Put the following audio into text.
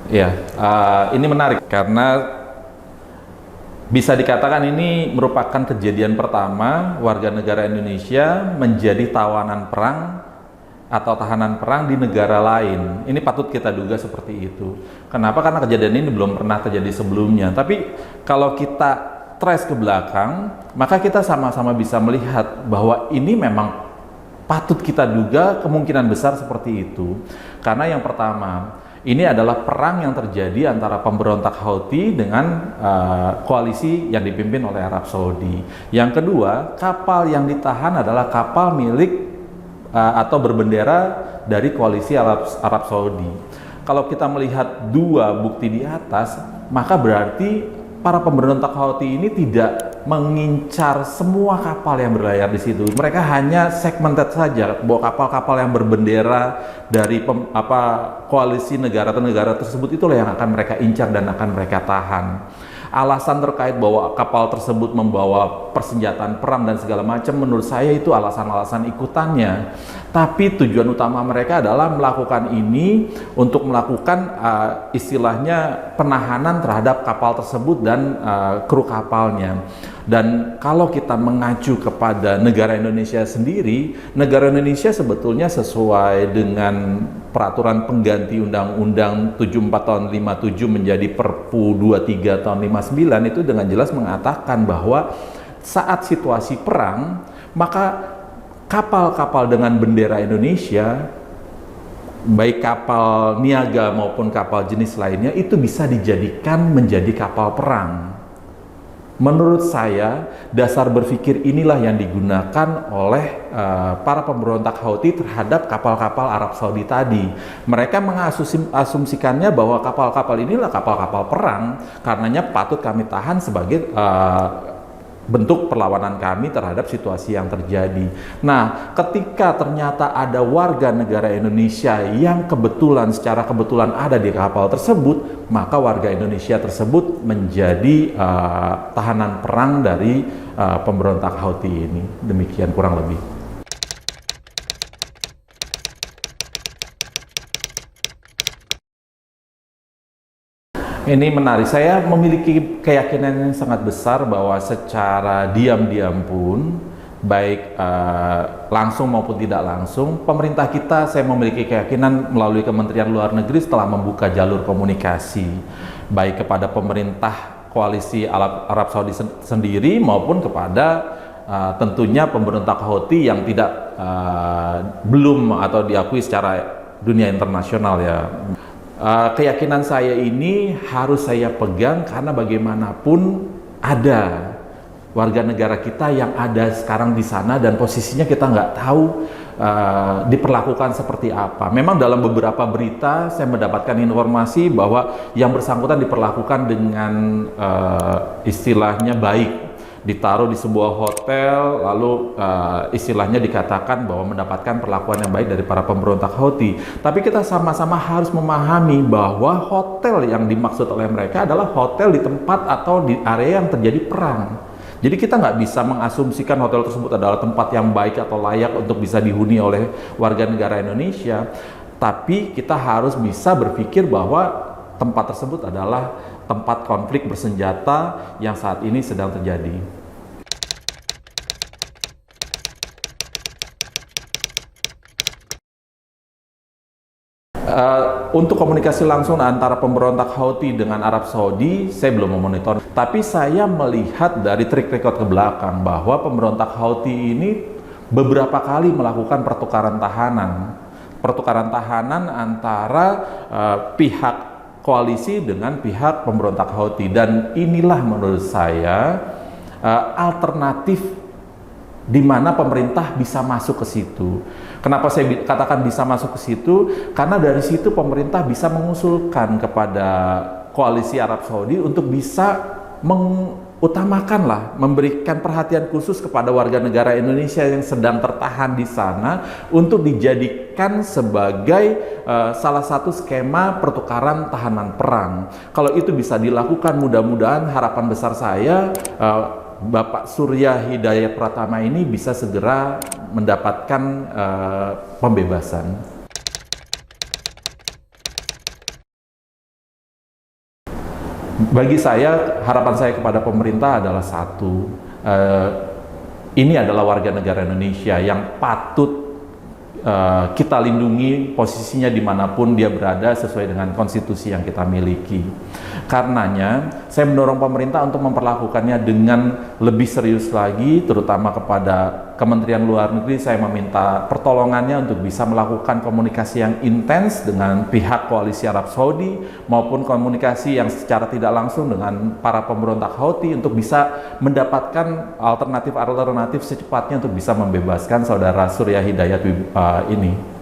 Ya, ini menarik karena bisa dikatakan ini merupakan kejadian pertama warga negara Indonesia menjadi tawanan perang atau tahanan perang di negara lain. Ini patut kita duga seperti itu. Kenapa? Karena kejadian ini belum pernah terjadi sebelumnya. Tapi kalau kita trace ke belakang, maka kita sama-sama bisa melihat bahwa ini memang patut kita duga kemungkinan besar seperti itu. Karena yang pertama, ini adalah perang yang terjadi antara pemberontak Houthi dengan koalisi yang dipimpin oleh Arab Saudi. Yang kedua, kapal yang ditahan adalah kapal milik atau berbendera dari koalisi Arab Saudi. Kalau kita melihat dua bukti di atas, maka berarti para pemberontak Houthi ini tidak mengincar semua kapal yang berlayar di situ. Mereka hanya segmented saja bahwa kapal-kapal yang berbendera dari koalisi negara atau negara tersebut itulah yang akan mereka incar dan akan mereka tahan. Alasan terkait bahwa kapal tersebut membawa persenjataan perang dan segala macam, menurut saya itu alasan-alasan ikutannya. Tapi tujuan utama mereka adalah melakukan ini untuk melakukan istilahnya penahanan terhadap kapal tersebut dan kru kapalnya. Dan kalau kita mengacu kepada negara Indonesia sendiri, negara Indonesia sebetulnya sesuai dengan peraturan pengganti Undang-Undang 74 tahun 57 menjadi Perpu 23 tahun 59 itu dengan jelas mengatakan bahwa saat situasi perang, maka kapal-kapal dengan bendera Indonesia, baik kapal niaga maupun kapal jenis lainnya, itu bisa dijadikan menjadi kapal perang. Menurut saya, dasar berpikir inilah yang digunakan oleh para pemberontak Houthi terhadap kapal-kapal Arab Saudi tadi. Mereka mengasumsikannya bahwa kapal-kapal inilah kapal-kapal perang, karenanya patut kami tahan sebagai bentuk perlawanan kami terhadap situasi yang terjadi. Nah, ketika ternyata ada warga negara Indonesia yang secara kebetulan ada di kapal tersebut, maka warga Indonesia tersebut menjadi tahanan perang dari pemberontak Houthi ini. Demikian kurang lebih. Ini menarik. Saya memiliki keyakinan yang sangat besar bahwa secara diam-diam pun, baik langsung maupun tidak langsung, pemerintah kita, saya memiliki keyakinan melalui Kementerian Luar Negeri setelah membuka jalur komunikasi, baik kepada pemerintah koalisi Arab Saudi sendiri maupun kepada tentunya pemberontak Houthi yang belum atau diakui secara dunia internasional ya. Keyakinan saya ini harus saya pegang karena bagaimanapun ada warga negara kita yang ada sekarang di sana dan posisinya kita nggak tahu diperlakukan seperti apa. Memang dalam beberapa berita saya mendapatkan informasi bahwa yang bersangkutan diperlakukan dengan istilahnya baik, ditaruh di sebuah hotel, lalu istilahnya dikatakan bahwa mendapatkan perlakuan yang baik dari para pemberontak Houthi. Tapi kita sama-sama harus memahami bahwa hotel yang dimaksud oleh mereka adalah hotel di tempat atau di area yang terjadi perang. Jadi kita nggak bisa mengasumsikan hotel tersebut adalah tempat yang baik atau layak untuk bisa dihuni oleh warga negara Indonesia. Tapi kita harus bisa berpikir bahwa tempat tersebut adalah tempat konflik bersenjata yang saat ini sedang terjadi. Untuk komunikasi langsung antara pemberontak Houthi dengan Arab Saudi, saya belum memonitor. Tapi saya melihat dari track record ke belakang bahwa pemberontak Houthi ini beberapa kali melakukan pertukaran tahanan. Pertukaran tahanan antara pihak koalisi dengan pihak pemberontak Houthi, dan inilah menurut saya alternatif di mana pemerintah bisa masuk ke situ. Kenapa saya katakan bisa masuk ke situ? Karena dari situ pemerintah bisa mengusulkan kepada koalisi Arab Saudi untuk bisa mengutamakanlah, memberikan perhatian khusus kepada warga negara Indonesia yang sedang tertahan di sana untuk dijadikan sebagai salah satu skema pertukaran tahanan perang. Kalau itu bisa dilakukan, mudah-mudahan harapan besar saya Bapak Surya Hidayat Pratama ini bisa segera mendapatkan pembebasan. Bagi saya, harapan saya kepada pemerintah adalah satu, ini adalah warga negara Indonesia yang patut kita lindungi posisinya dimanapun dia berada sesuai dengan konstitusi yang kita miliki. Karenanya, saya mendorong pemerintah untuk memperlakukannya dengan lebih serius lagi, terutama kepada Kementerian Luar Negeri. Saya meminta pertolongannya untuk bisa melakukan komunikasi yang intens dengan pihak koalisi Arab Saudi maupun komunikasi yang secara tidak langsung dengan para pemberontak Houthi untuk bisa mendapatkan alternatif secepatnya untuk bisa membebaskan saudara Surya Hidayat ini.